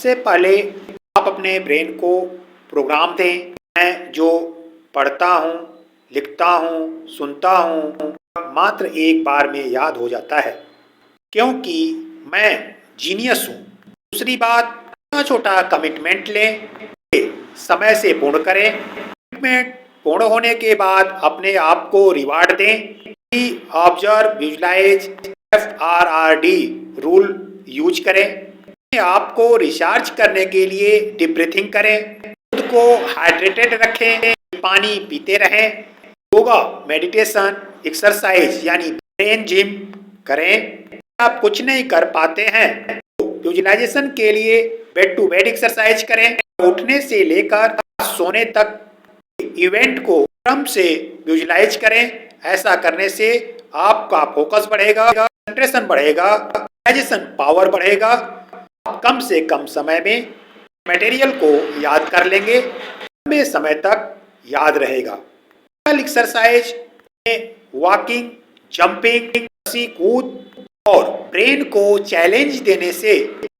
सबसे पहले आप अपने ब्रेन को प्रोग्राम दें। मैं जो पढ़ता हूँ, लिखता हूँ, सुनता हूँ, मात्र एक बार में याद हो जाता है, क्योंकि मैं जीनियस हूँ। दूसरी बात, छोटा छोटा कमिटमेंट लें, समय से पूर्ण करें। कमिटमेंट पूर्ण होने के बाद अपने आप को रिवार्ड दें। Observe, visualize, FRRD rule use करें। अपने आप को रिचार्ज करने के लिए डीप ब्रीथिंग करें। खुद को हाइड्रेटेड रखें, पानी पीते रहें। योगा, मेडिटेशन, एक्सरसाइज यानी ब्रेन जिम करें। आप कुछ नहीं कर पाते हैं तो विजुअलाइजेशन के लिए बेड टू बेड एक्सरसाइज करें। उठने से लेकर सोने तक इवेंट को क्रम से विजुअलाइज करें। ऐसा करने से आपका फोकस बढ़ेगा, कंसंट्रेशन बढ़ेगा, विजुअलाइजेशन पावर बढ़ेगा। आप कम से कम समय में मटेरियल को याद कर लेंगे, लंबे समय तक याद रहेगा। एक्सरसाइज में वॉकिंग, जंपिंग, रस्सी कूद और ब्रेन को चैलेंज देने से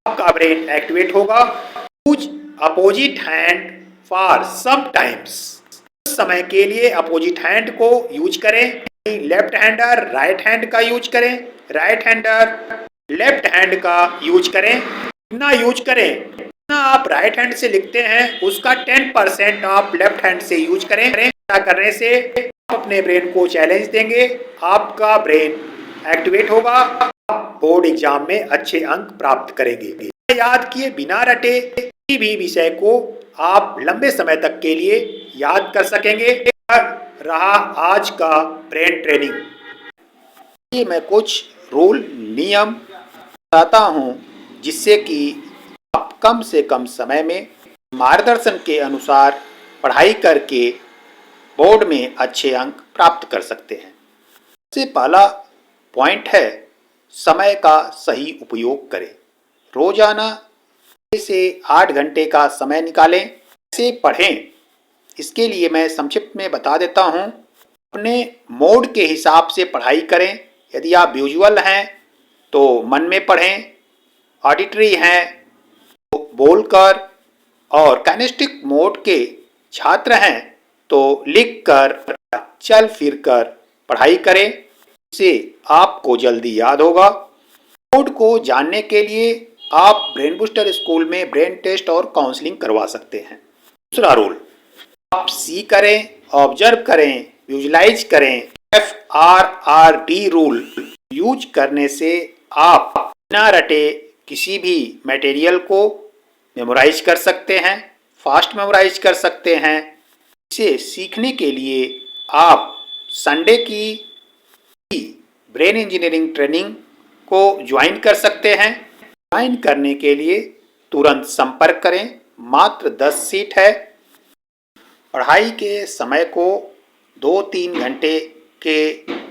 आपका ब्रेन एक्टिवेट होगा। Use opposite hand for some times. कुछ समय के लिए अपोजिट हैंड को यूज करें। लेफ्ट हैंडर राइट हैंड का यूज करें, राइट हैंडर लेफ्ट हैंड का यूज करें। ना यूज करें, ना आप राइट हैंड से लिखते हैं उसका 10% आप लेफ्ट हैंड से यूज करें। ऐसा करने से आप अपने ब्रेन को चैलेंज देंगे, आपका ब्रेन एक्टिवेट होगा, आप बोर्ड एग्जाम में अच्छे अंक प्राप्त करेंगे। याद किए बिना रटे किसी भी विषय को आप लंबे समय तक के लिए याद कर सकेंगे। रहा आज का ब्रेन ट्रेनिंग। ये मैं कुछ रूल नियम बताता हूँ जिससे कि आप कम से कम समय में मार्गदर्शन के अनुसार पढ़ाई करके बोर्ड में अच्छे अंक प्राप्त कर सकते हैं। सबसे पहला पॉइंट है समय का सही उपयोग करें। रोजाना 6 से 8 घंटे का समय निकालें, इसे पढ़ें। इसके लिए मैं संक्षिप्त में बता देता हूँ। अपने मोड के हिसाब से पढ़ाई करें। यदि आप विजुअल हैं तो मन में पढ़ें, ऑडिटरी हैं तो बोलकर, और काइनेस्टिक मोड के छात्र हैं तो लिखकर, चल फिर कर पढ़ाई करें। इससे आपको जल्दी याद होगा। मोड को जानने के लिए आप ब्रेन बूस्टर स्कूल में ब्रेन टेस्ट और काउंसलिंग करवा सकते हैं। दूसरा रूल, आप सी करें, ऑब्जर्व करें, विजुलाइज करें। FRRD रूल यूज करने से आप बिना रटे किसी भी मटेरियल को मेमोराइज कर सकते हैं, फास्ट मेमोराइज कर सकते हैं। इसे सीखने के लिए आप संडे की ब्रेन इंजीनियरिंग ट्रेनिंग को ज्वाइन कर सकते हैं। ज्वाइन करने के लिए तुरंत संपर्क करें। मात्र 10 सीट है। पढ़ाई के समय को 2-3 घंटे के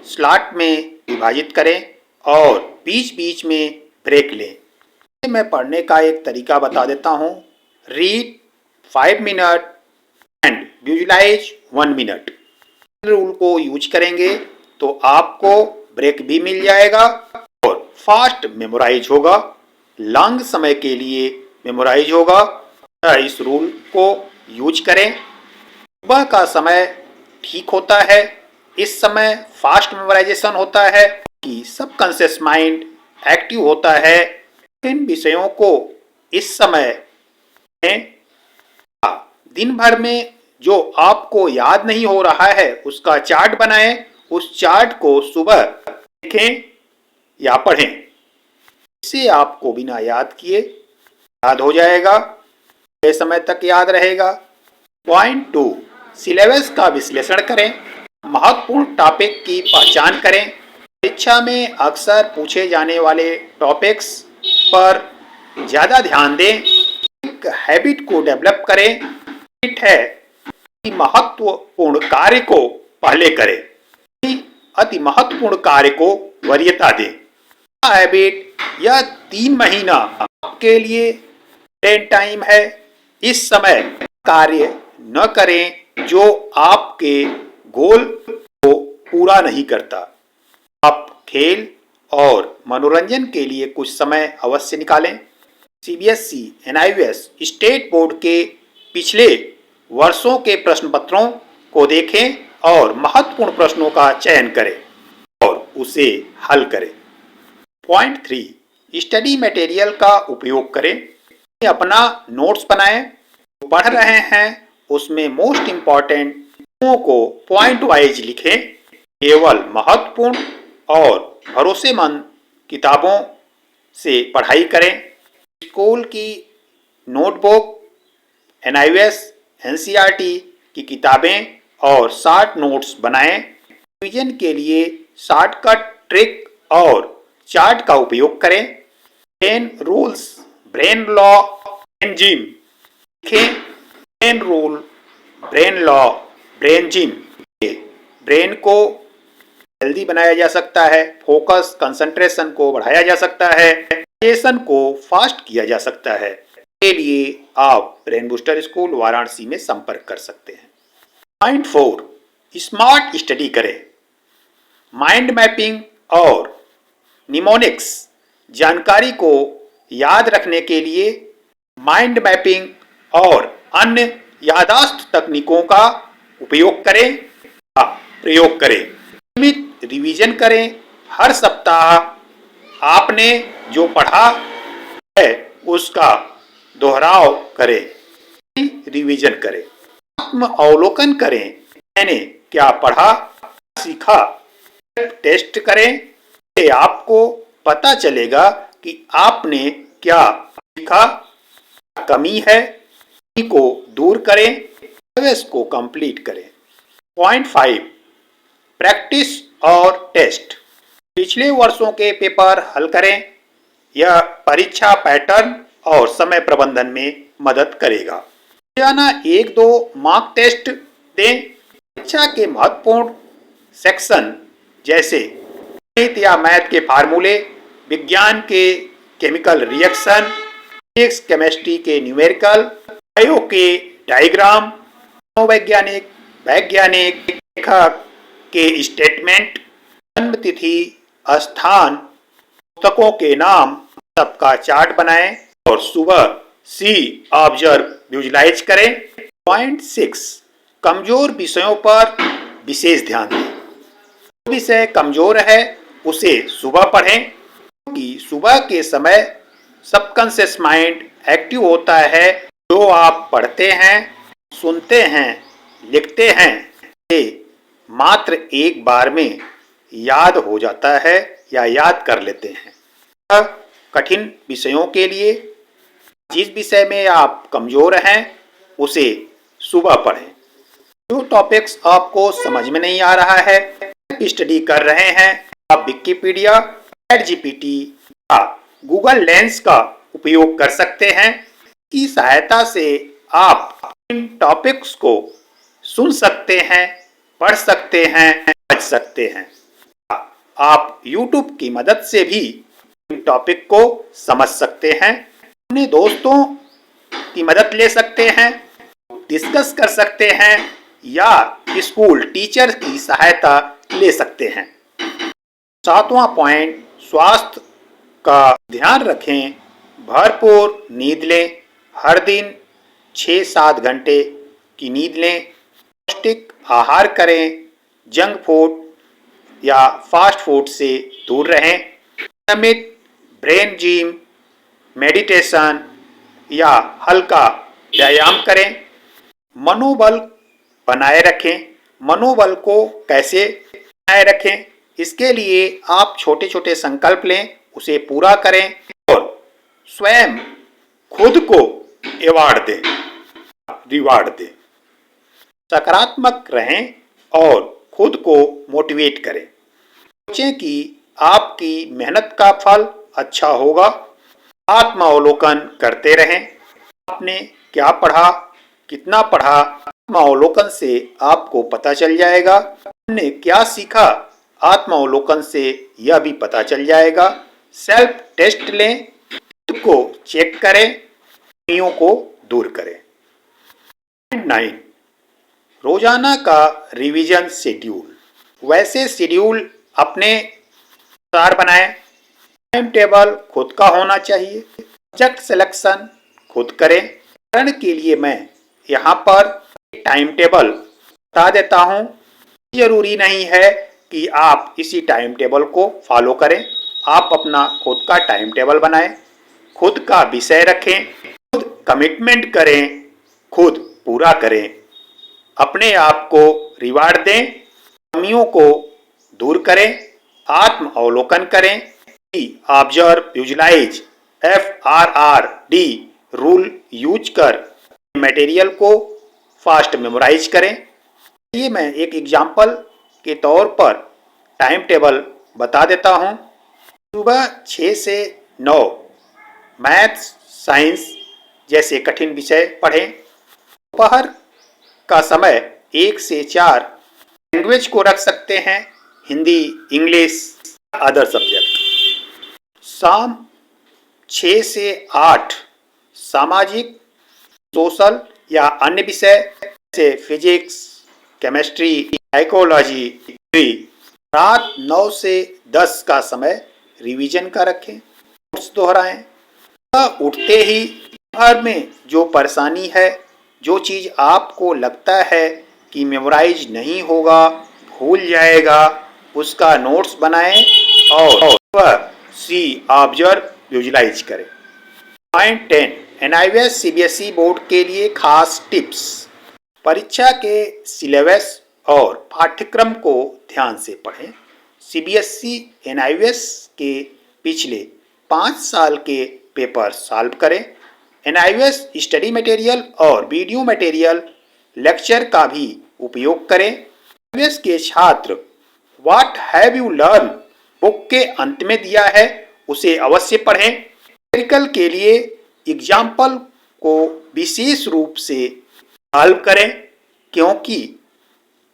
स्लॉट में विभाजित करें और बीच बीच में ब्रेक लें। मैं पढ़ने का एक तरीका बता देता हूँ। Read 5 minute and visualize 1 minute. Rule को यूज करेंगे तो आपको ब्रेक भी मिल जाएगा और फास्ट मेमोराइज होगा, लॉन्ग समय के लिए मेमोराइज होगा। इस रूल को यूज करें। सुबह का समय ठीक होता है। इस समय फास्ट मेमोराइजेशन होता है कि सबकॉन्शियस माइंड एक्टिव होता है। इन विषयों को इस समय दिन भर में जो आपको याद नहीं हो रहा है उसका चार्ट बनाएं। उस चार्ट को सुबह देखें या पढ़ें। इससे आपको बिना याद किए याद हो जाएगा, लंबे समय तक याद रहेगा। पॉइंट 2, सिलेबस का विश्लेषण करें। महत्वपूर्ण टॉपिक की पहचान करें। परीक्षा में अक्सर पूछे जाने वाले टॉपिक्स पर ज़्यादा ध्यान दें। एक हैबिट को डेवलप करें। हैबिट है कि महत्वपूर्ण कार्य को पहले करें, अति महत्वपूर्ण कार्य को वरीयता दें। हैबिट, यह 3 महीना आपके लिए ब्रेन टाइम है। इस समय कार्य न करें जो आपके गोल को पूरा नहीं करता। आप खेल और मनोरंजन के लिए कुछ समय अवश्य निकालें। सीबीएसई, एनआईवीएस, स्टेट बोर्ड के पिछले वर्षों के प्रश्न पत्रों को देखें और महत्वपूर्ण प्रश्नों का चयन करें और उसे हल करें। पॉइंट 3, स्टडी मटेरियल का उपयोग करें। अपना नोट्स बनाएं। पढ़ रहे हैं उसमें मोस्ट इम्पॉर्टेंट को पॉइंट वाइज लिखें। केवल महत्वपूर्ण और भरोसेमंद किताबों से पढ़ाई करें। स्कूल की नोटबुक, एनआईवीएस, एनसीईआरटी की किताबें और शॉर्ट नोट्स बनाएं। रिवीजन के लिए शॉर्टकट ट्रिक और चार्ट का उपयोग करें। Brain rules, brain law, brain gym लिखें। Brain rule, brain law, brain gym. Brain को हेल्दी बनाया जा सकता है, फोकस कंसंट्रेशन को बढ़ाया जा सकता है, डाइजेशन को फास्ट किया जा सकता है। के लिए आप ब्रेन बूस्टर स्कूल वाराणसी में संपर्क कर सकते हैं। पॉइंट 4, स्मार्ट स्टडी करें। माइंड मैपिंग और निमोनिक्स जानकारी को याद रखने के लिए माइंड मैपिंग और अन्य याददाश्त तकनीकों का उपयोग करें या प्रयोग करें। नियमित रिवीजन करें। हर सप्ताह आपने जो पढ़ा है उसका दोहराव करें, रिवीजन करें, आत्म अवलोकन करें। मैंने क्या पढ़ा, सीखा। टेस्ट करें। इससे आपको पता चलेगा कि आपने क्या सीखा, कमी है, को दूर करें, सिलेबस को कंप्लीट करें। पॉइंट 5, प्रैक्टिस और टेस्ट। पिछले वर्षों के पेपर हल करें। यह परीक्षा पैटर्न और समय प्रबंधन में मदद करेगा। रोजाना 1-2 मॉक टेस्ट दें। परीक्षा के महत्वपूर्ण सेक्शन जैसे गणित या मैथ के फार्मूले, विज्ञान के केमिकल रिएक्शन, फिजिक्स केमिस्ट्री के न्यूमेरिकल, बायो के डायग्राम, मनोवैज्ञानिक, वैज्ञानिक, लेखक के स्टेटमेंट, जन्म तिथि, स्थान, पुस्तकों के नाम, सबका चार्ट बनाएं और सुबह सी ऑब्जर्व विजुलाइज करें। पॉइंट 6, कमजोर विषयों पर विशेष ध्यान दें। जो विषय कमजोर है उसे सुबह पढ़ें, क्योंकि सुबह के समय सबकॉन्शियस माइंड एक्टिव होता है। जो आप पढ़ते हैं, सुनते हैं, लिखते हैं, ये मात्र एक बार में याद हो जाता है या याद कर लेते हैं। कठिन विषयों के लिए जिस विषय में आप कमजोर हैं उसे सुबह पढ़ें। जो टॉपिक्स आपको समझ में नहीं आ रहा है, स्टडी कर रहे हैं, आप विकिपीडिया, चैट जीपीटी या गूगल लेंस का उपयोग कर सकते हैं। की सहायता से आप इन टॉपिक्स को सुन सकते हैं, पढ़ सकते हैं, समझ सकते हैं। आप YouTube की मदद से भी इन टॉपिक को समझ सकते हैं। अपने दोस्तों की मदद ले सकते हैं, डिस्कस कर सकते हैं या स्कूल टीचर की सहायता ले सकते हैं। 7वां पॉइंट, स्वास्थ्य का ध्यान रखें। भरपूर नींद लें। हर दिन 6-7 घंटे की नींद लें। पौष्टिक आहार करें। जंक फूड या फास्ट फूड से दूर रहें। नियमित ब्रेन जिम, मेडिटेशन या हल्का व्यायाम करें। मनोबल बनाए रखें। मनोबल को कैसे बनाए रखें? इसके लिए आप छोटे छोटे संकल्प लें, उसे पूरा करें और स्वयं खुद को रिवार्ड दें। सकारात्मक रहें और खुद को मोटिवेट करें। सोचें कि आपकी मेहनत का फल अच्छा होगा। आत्मावलोकन करते रहें। आपने क्या पढ़ा, कितना पढ़ा, आत्मावलोकन से आपको पता चल जाएगा। आपने क्या सीखा, आत्मावलोकन से यह भी पता चल जाएगा। सेल्फ टेस्ट लें, खुद को चेक करें, कमियों को दूर करें। 9, रोजाना का रिवीजन शेड्यूल। वैसे शेड्यूल अपने अनुसार बनाएं। टाइम टेबल खुद का होना चाहिए। सब्जेक्ट सिलेक्शन खुद करें। उदाहरण के लिए मैं यहाँ पर टाइम टेबल बता देता हूँ। जरूरी नहीं है कि आप इसी टाइम टेबल को फॉलो करें। आप अपना खुद का टाइम टेबल बनाएं, खुद का विषय रखें, खुद कमिटमेंट करें, खुद पूरा करें। अपने आप को रिवार्ड दें, कमियों को दूर करें, आत्म अवलोकन करें, observe, visualize, FRRD rule use कर मटेरियल को फास्ट मेमोराइज करें। ये मैं एक एग्जाम्पल के तौर पर टाइम टेबल बता देता हूँ। सुबह 6 से 9 मैथ्स, साइंस जैसे कठिन विषय पढ़ें। दोपहर का समय 1 से 4 लैंग्वेज को रख सकते हैं, हिंदी, इंग्लिश, अदर सब्जेक्ट। शाम 6 से 8 सामाजिक, सोशल या अन्य विषय जैसे फिजिक्स, केमिस्ट्री, साइकोलॉजी। रात 9 से 10 का समय रिवीजन का रखें, नोट्स दोहराएं। उठते ही घर में जो परेशानी है, जो चीज़ आपको लगता है कि मेमोराइज नहीं होगा, भूल जाएगा, उसका नोट्स बनाएं और वह ऑब्जर्व, विजुलाइज करें। पॉइंट 10, NIVS CBSE बोर्ड के लिए खास टिप्स। परीक्षा के सिलेबस और पाठ्यक्रम को ध्यान से पढ़ें। CBSE NIVS के पिछले 5 साल के पेपर सॉल्व करें। NIVS स्टडी मटेरियल और वीडियो मटेरियल लेक्चर का भी उपयोग करें। NIVS के छात्र what have you learn book के अंत में दिया है, उसे अवश्य पढ़ें। न्यूमेरिकल के लिए एग्जाम्पल को विशेष रूप से सॉल्व करें, क्योंकि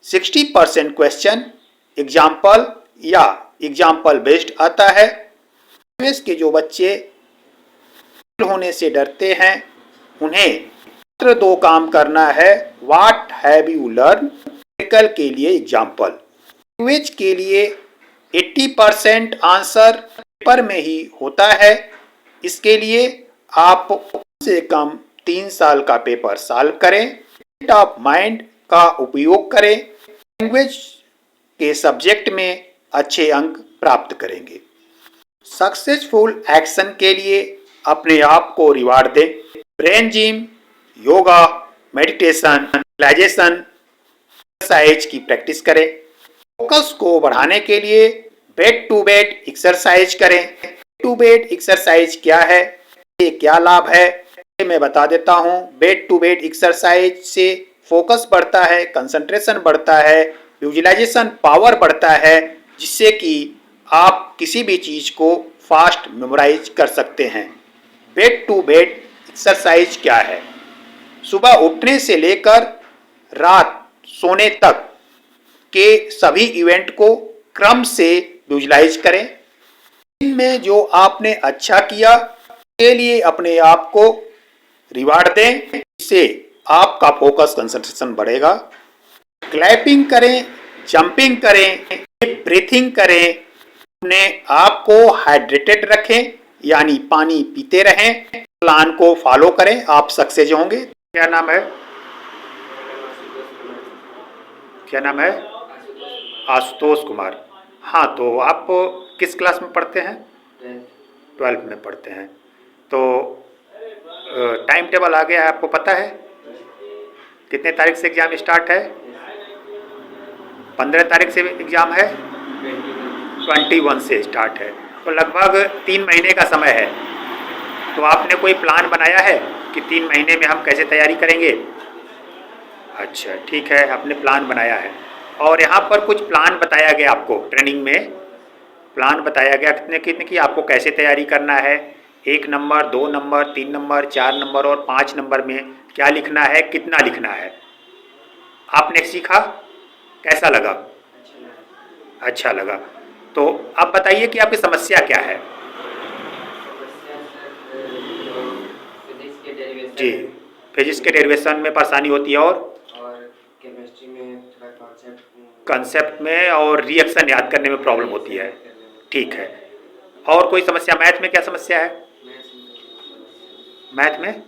60% क्वेश्चन एग्जाम्पल या एग्जाम्पल बेस्ड आता है। NIVS के जो बच्चे होने से डरते हैं, उन्हें मात्र 2 काम करना है, what have you learn, numerical के लिए एग्जाम्पल। लैंग्वेज के लिए 80% आंसर पेपर में ही होता है। इसके लिए आप कम से कम 3 साल का पेपर सॉल्व करें, स्टेट ऑफ माइंड का उपयोग करें, लैंग्वेज के सब्जेक्ट में अच्छे अंक प्राप्त करेंगे। सक्सेसफुल एक्शन के लिए अपने आप को रिवार्ड दें। Brain gym, yoga, meditation, visualization, exercise की प्रैक्टिस करें। फोकस को बढ़ाने के लिए बेड टू बेड एक्सरसाइज करें। बेड टू बेड एक्सरसाइज क्या है, ये क्या लाभ है, ये मैं बता देता हूँ। बेड टू बेड एक्सरसाइज से फोकस बढ़ता है, कंसंट्रेशन बढ़ता है, विजुअलाइजेशन पावर बढ़ता है, जिससे कि आप किसी भी चीज़ को फास्ट मेमोराइज कर सकते हैं। बेड टू बेड एक्सरसाइज क्या है? सुबह उठने से लेकर रात सोने तक के सभी इवेंट को क्रम से विजुअलाइज करें। दिन में जो आपने अच्छा किया के लिए अपने आप को रिवार्ड दें, इससे आपका फोकस कंसंट्रेशन बढ़ेगा। क्लैपिंग करें, जंपिंग करें, ब्रीथिंग करें, अपने आप को हाइड्रेटेड रखें, यानी पानी पीते रहें। प्लान को फॉलो करें, आप सक्सेस होंगे। क्या नाम है? क्या नाम है? आशुतोष कुमार। हाँ, तो आप किस क्लास में पढ़ते हैं? 12th में पढ़ते हैं। तो टाइम टेबल आ गया है, आपको पता है कितने तारीख से एग्ज़ाम स्टार्ट है? 15 तारीख से एग्ज़ाम है, 21 से स्टार्ट है, तो लगभग 3 महीने का समय है। तो आपने कोई प्लान बनाया है कि 3 महीने में हम कैसे तैयारी करेंगे? अच्छा, ठीक है, आपने प्लान बनाया है। और यहाँ पर कुछ प्लान बताया गया आपको, ट्रेनिंग में प्लान बताया गया कितने कितने की आपको कैसे तैयारी करना है। 1 नंबर, 2 नंबर, 3 नंबर, 4 नंबर और 5 नंबर में क्या लिखना है, कितना लिखना है, आपने सीखा, कैसा लगा? अच्छा लगा। तो आप बताइए कि आपकी समस्या क्या है? जी, फिजिक्स के डेरिवेशन में परेशानी होती है, और केमिस्ट्री में थोड़ा कंसेप्ट में और रिएक्शन याद करने में प्रॉब्लम होती है। ठीक है, और कोई समस्या? मैथ में क्या समस्या है? मैथ में?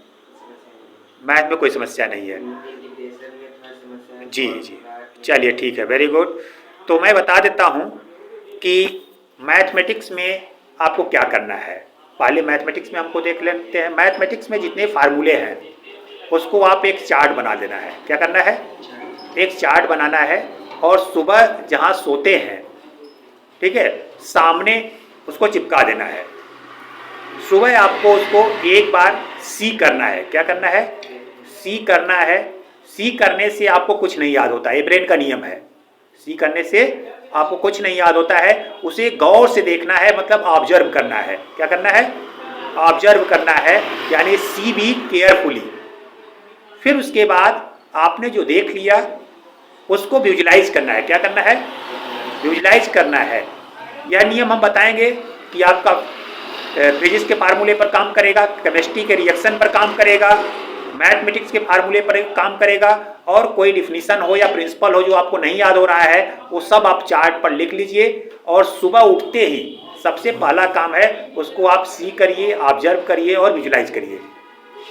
मैथ में कोई समस्या नहीं है। इंटीग्रेशन में थोड़ा समस्या है। जी जी, चलिए ठीक है, वेरी गुड। तो मैं बता देता हूँ कि मैथमेटिक्स में आपको क्या करना है। पहले मैथमेटिक्स में हमको देख लेते हैं। मैथमेटिक्स में जितने फार्मूले हैं उसको आप एक चार्ट बना देना है। क्या करना है? एक चार्ट बनाना है, और सुबह जहाँ सोते हैं, ठीक है, सामने उसको चिपका देना है। सुबह आपको उसको एक बार सी करना है। क्या करना है? सी करना है। सी करने से आपको कुछ नहीं याद होता, ये ब्रेन का नियम है। सी करने से आपको कुछ नहीं याद होता है, उसे गौर से देखना है, मतलब ऑब्जर्व करना है। क्या करना है? ऑब्जर्व करना है, यानी सी भी केयरफुली। फिर उसके बाद आपने जो देख लिया उसको विजुलाइज करना है। क्या करना है? विजुलाइज करना है। यह नियम हम बताएंगे कि आपका फिजिक्स के फार्मूले पर काम करेगा, केमिस्ट्री के रिएक्शन पर काम करेगा, मैथमेटिक्स के फार्मूले पर काम करेगा, और कोई डिफिनीशन हो या प्रिंसिपल हो जो आपको नहीं याद हो रहा है वो सब आप चार्ट पर लिख लीजिए। और सुबह उठते ही सबसे पहला काम है उसको आप सी करिए, ऑब्जर्व करिए और विजुलाइज करिए।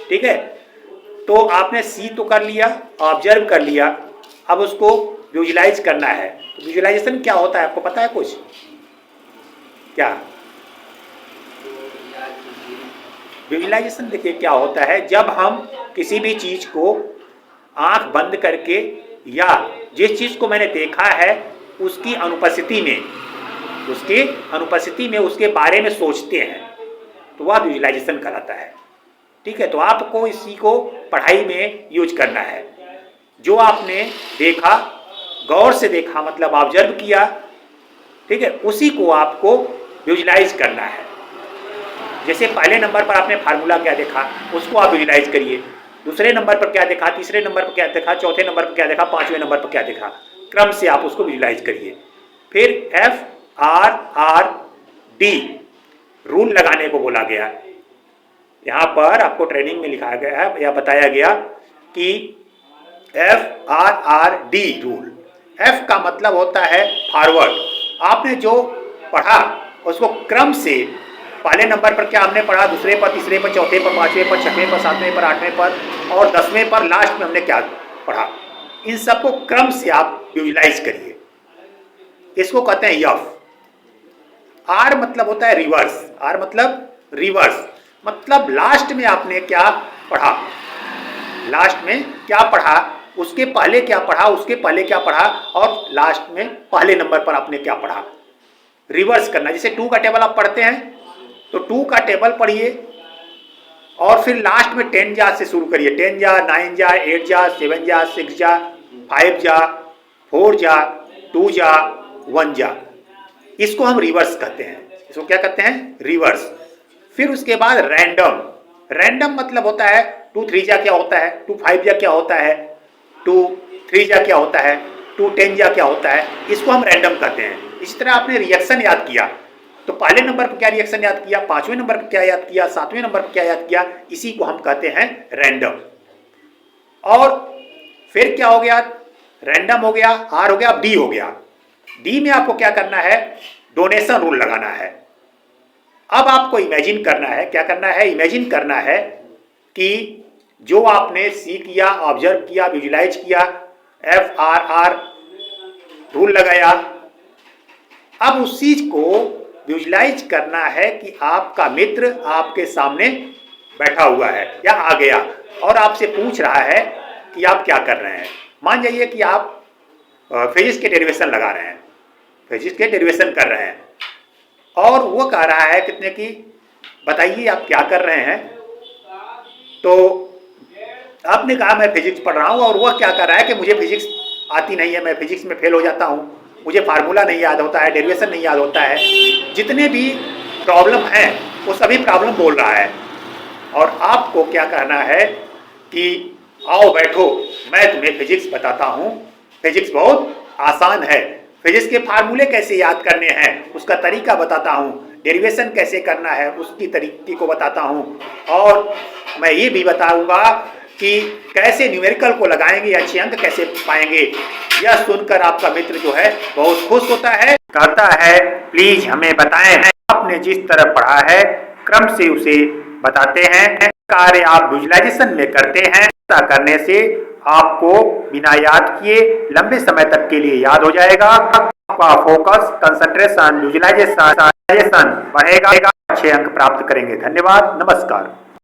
ठीक है? तो आपने सी तो कर लिया, ऑब्जर्व कर लिया, अब उसको विजुलाइज करना है। तो विजुलाइजेशन क्या होता है आपको पता है कुछ? क्या विजुलाइजेशन? देखिए क्या होता है, जब हम किसी भी चीज को आंख बंद करके या जिस चीज को मैंने देखा है उसकी अनुपस्थिति में उसके बारे में सोचते हैं तो वह विजुलाइजेशन कहलाता है। ठीक है? तो आपको इसी को पढ़ाई में यूज करना है। जो आपने देखा, गौर से देखा, मतलब ऑब्जर्व किया, ठीक है, उसी को आपको विजुलाइज करना है। जैसे पहले नंबर पर आपने फार्मूला क्या देखा उसको आप विजुलाइज करिए, दूसरे नंबर पर क्या देखा, तीसरे नंबर पर क्या देखा, चौथे नंबर पर क्या देखा, पांचवें नंबर पर क्या देखा, क्रम से आप उसको विजुलाइज करिए। फिर FRRD रूल लगाने को बोला गया। यहाँ पर आपको ट्रेनिंग में लिखा गया है या बताया गया कि FRRD रूल। F का मतलब होता है फॉरवर्ड। आपने जो पढ़ा उसको क्रम से, पहले नंबर पर क्या हमने पढ़ा, दूसरे पर, तीसरे पर, चौथे पर, पांचवें पर, छठवें पर, सातवें पर, आठवें पर और 10वें पर, लास्ट में हमने क्या पढ़ा, इन सबको क्रम से आप विजुलाइज करिए। इसको कहते हैं यफ। आर मतलब होता है रिवर्स। आर मतलब रिवर्स, मतलब लास्ट में आपने क्या पढ़ा, लास्ट में क्या पढ़ा, उसके पहले क्या पढ़ा, उसके पहले क्या पढ़ा, और लास्ट में पहले नंबर पर आपने क्या पढ़ा, रिवर्स करना। जैसे 2 का टेबल आप पढ़ते हैं तो 2 का टेबल पढ़िए और फिर लास्ट में 10 जा से शुरू करिए। 10 जा, 9 जा, 8 जा, 7 जा, 6 जा, 5 जा, 4 जा, 2 जा, 1 जा। इसको हम रिवर्स कहते हैं। इसको क्या कहते हैं? रिवर्स। फिर उसके बाद रैंडम। रैंडम मतलब होता है 2 3 जा क्या होता है, 2 5 जा क्या होता है, 2 3 जा क्या होता है, 2 10 जा क्या होता है, इसको हम रैंडम कहते हैं। इसी तरह आपने रिएक्शन याद किया तो पहले नंबर पर क्या रिएक्शन याद किया, पांचवें नंबर पर क्या याद किया, सातवें नंबर पर क्या याद किया, इसी को हम कहते हैं रैंडम। और फिर क्या हो गया, रैंडम हो गया, आर हो गया, डी हो गया। डी में आपको क्या करना है, डोनेशन रूल लगाना है। अब आपको इमेजिन करना है, क्या करना है, इमेजिन करना है कि जो आपने सी किया, ऑब्जर्व किया, विजुलाइज किया, FRR रूल लगाया, अब उस चीज को विजुलाइज करना है कि आपका मित्र आपके सामने बैठा हुआ है या आ गया और आपसे पूछ रहा है कि आप क्या कर रहे हैं। मान जाइए कि आप फिजिक्स के डेरिवेशन लगा रहे हैं, फिजिक्स के डेरिवेशन कर रहे हैं और वो कह रहा है कितने की, बताइए आप क्या कर रहे हैं। तो आपने कहा मैं फिजिक्स पढ़ रहा हूँ और वह क्या कर रहा है कि मुझे फिजिक्स आती नहीं है, मैं फिजिक्स में फेल हो जाता हूँ, मुझे फार्मूला नहीं याद होता है, डेरिवेशन नहीं याद होता है, जितने भी प्रॉब्लम हैं वो सभी प्रॉब्लम बोल रहा है। और आपको क्या कहना है कि आओ बैठो, मैं तुम्हें फिजिक्स बताता हूँ, फिजिक्स बहुत आसान है, फिजिक्स के फार्मूले कैसे याद करने हैं उसका तरीका बताता हूँ, डेरिवेशन कैसे करना है उसकी तरीके को बताता हूँ, और मैं ये भी बताऊँगा कि कैसे न्यूमेरिकल को लगाएंगे, अच्छे अंक कैसे पाएंगे। यह सुनकर आपका मित्र जो है बहुत खुश होता है, कहता है प्लीज हमें बताएं। आपने जिस तरह पढ़ा है क्रम से उसे बताते हैं। कार्य आप विजुअलाइजेशन में करते हैं, ऐसा करने से आपको बिना याद किए लंबे समय तक के लिए याद हो जाएगा। आपका फोकस, कंसंट्रेशन, विजुअलाइजेशन बढ़ेगा, अच्छे अंक प्राप्त करेंगे। धन्यवाद, नमस्कार।